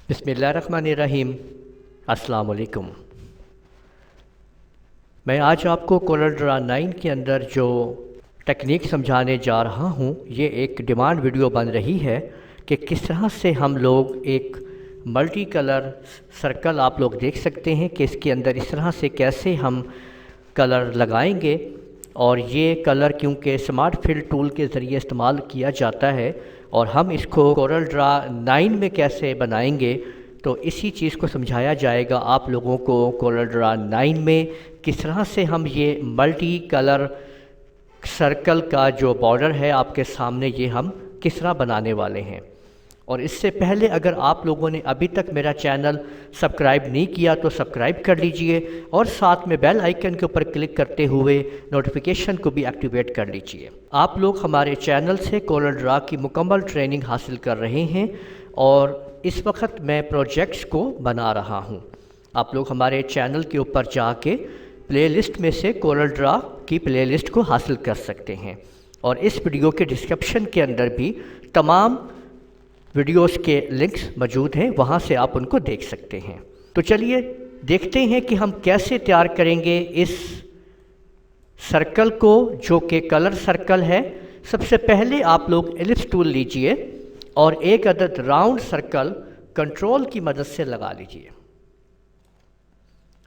बिस्मिल्लाहिर्रहमानिर्रहीम। अस्सलाम वालेकुम। मैं आज आपको CorelDRAW 9 के अंदर जो टेक्निक समझाने जा रहा हूँ, ये एक डिमांड वीडियो बन रही है कि किस तरह से हम लोग एक मल्टी कलर सर्कल, आप लोग देख सकते हैं कि इसके अंदर इस तरह से कैसे हम कलर लगाएंगे। और ये कलर क्योंकि स्मार्ट फिल टूल के ज़रिए इस्तेमाल किया जाता है और हम इसको CorelDRAW 9 में कैसे बनाएंगे, तो इसी चीज़ को समझाया जाएगा आप लोगों को। CorelDRAW 9 में किस तरह से हम ये मल्टी कलर सर्कल का जो बॉर्डर है आपके सामने, ये हम किस तरह बनाने वाले हैं। और इससे पहले अगर आप लोगों ने अभी तक मेरा चैनल सब्सक्राइब नहीं किया तो सब्सक्राइब कर लीजिए और साथ में बेल आइकन के ऊपर क्लिक करते हुए नोटिफिकेशन को भी एक्टिवेट कर लीजिए। आप लोग हमारे चैनल से CorelDRAW की मुकम्मल ट्रेनिंग हासिल कर रहे हैं और इस वक्त मैं प्रोजेक्ट्स को बना रहा हूं। आप लोग हमारे चैनल के ऊपर जाके प्लेलिस्ट में से CorelDRAW की प्लेलिस्ट को हासिल कर सकते हैं और इस वीडियो के डिस्क्रिप्शन के अंदर भी तमाम वीडियोस के लिंक्स मौजूद हैं, वहाँ से आप उनको देख सकते हैं। तो चलिए देखते हैं कि हम कैसे तैयार करेंगे इस सर्कल को, जो कि कलर सर्कल है। सबसे पहले आप लोग एलिप्स टूल लीजिए और एक अदद राउंड सर्कल कंट्रोल की मदद से लगा लीजिए।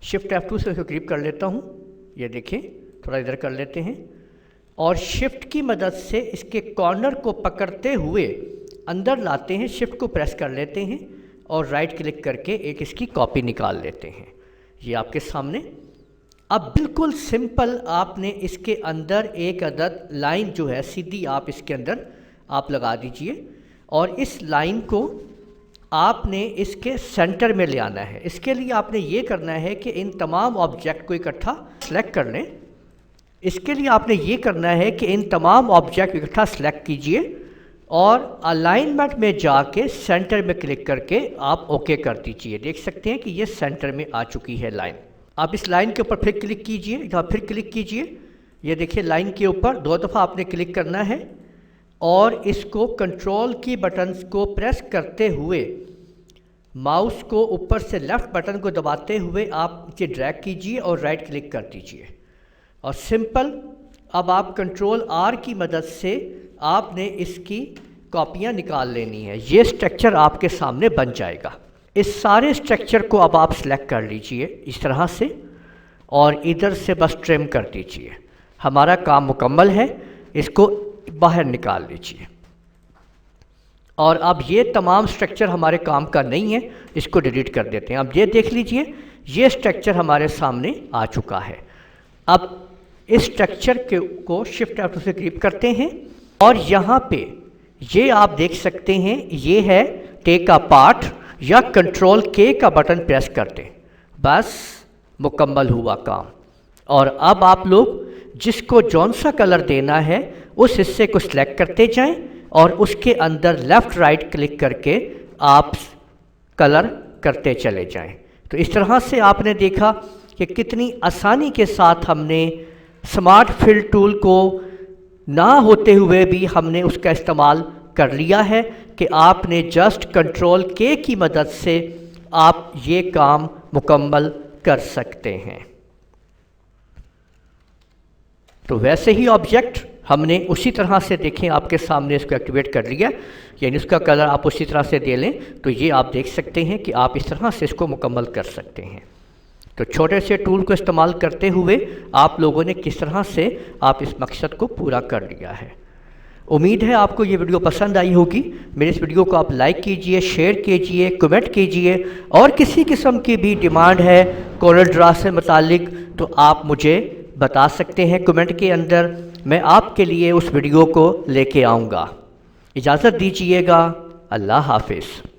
शिफ्ट F2 से इसको ग्रिप कर लेता हूँ। ये देखिए, थोड़ा इधर कर लेते हैं और शिफ्ट की मदद से इसके कॉर्नर को पकड़ते हुए अंदर लाते हैं। शिफ्ट को प्रेस कर लेते हैं और राइट क्लिक करके एक इसकी कॉपी निकाल लेते हैं। ये आपके सामने। अब बिल्कुल सिंपल आपने इसके अंदर एक अदद लाइन जो है सीधी आप इसके अंदर आप लगा दीजिए और इस लाइन को आपने इसके सेंटर में ले आना है। इसके लिए आपने ये करना है कि इन तमाम ऑब्जेक्ट को इकट्ठा सेलेक्ट कर लें। इसके लिए आपने ये करना है कि इन तमाम ऑब्जेक्ट को इकट्ठा सेलेक्ट कीजिए और अलाइनमेंट में जाके सेंटर में क्लिक करके आप ओके कर दीजिए। देख सकते हैं कि ये सेंटर में आ चुकी है लाइन। आप इस लाइन के ऊपर फिर क्लिक कीजिए, यहाँ फिर क्लिक कीजिए। ये देखिए, लाइन के ऊपर 2 दफ़ा आपने क्लिक करना है और इसको कंट्रोल की बटन्स को प्रेस करते हुए माउस को ऊपर से लेफ़्ट बटन को दबाते हुए आप नीचे ड्रैग कीजिए और राइट क्लिक कर दीजिए और सिंपल अब आप कंट्रोल R की मदद से आपने इसकी कॉपियाँ निकाल लेनी है। ये स्ट्रक्चर आपके सामने बन जाएगा। इस सारे स्ट्रक्चर को अब आप सेलेक्ट कर लीजिए इस तरह से और इधर से बस ट्रिम कर दीजिए। हमारा काम मुकम्मल है। इसको बाहर निकाल लीजिए और अब ये तमाम स्ट्रक्चर हमारे काम का नहीं है, इसको डिलीट कर देते हैं। अब ये देख लीजिए, ये स्ट्रक्चर हमारे सामने आ चुका है। अब इस स्ट्रक्चर को शिफ्ट F2 से ग्रिप करते हैं और यहाँ पे ये आप देख सकते हैं, ये है टेक अ पार्ट या कंट्रोल K का बटन प्रेस करते हैं। बस मुकम्मल हुआ काम। और अब आप लोग जिसको जौन सा कलर देना है उस हिस्से को सिलेक्ट करते जाएं और उसके अंदर लेफ़्ट राइट क्लिक करके आप कलर करते चले जाएं। तो इस तरह से आपने देखा कि कितनी आसानी के साथ हमने स्मार्ट फिल टूल को ना होते हुए भी हमने उसका इस्तेमाल कर लिया है कि आपने जस्ट कंट्रोल K की मदद से आप ये काम मुकम्मल कर सकते हैं। तो वैसे ही ऑब्जेक्ट हमने उसी तरह से देखें आपके सामने इसको एक्टिवेट कर लिया, यानी उसका कलर आप उसी तरह से दे लें तो ये आप देख सकते हैं कि आप इस तरह से इसको मुकम्मल कर सकते हैं। तो छोटे से टूल को इस्तेमाल करते हुए आप लोगों ने किस तरह से आप इस मकसद को पूरा कर लिया है। उम्मीद है आपको ये वीडियो पसंद आई होगी। मेरे इस वीडियो को आप लाइक कीजिए, शेयर कीजिए, कमेंट कीजिए और किसी किस्म की भी डिमांड है CorelDRAW से मुतालिक तो आप मुझे बता सकते हैं कमेंट के अंदर। मैं आपके लिए उस वीडियो को लेके आऊँगा। इजाज़त दीजिएगा। अल्लाह हाफिज़।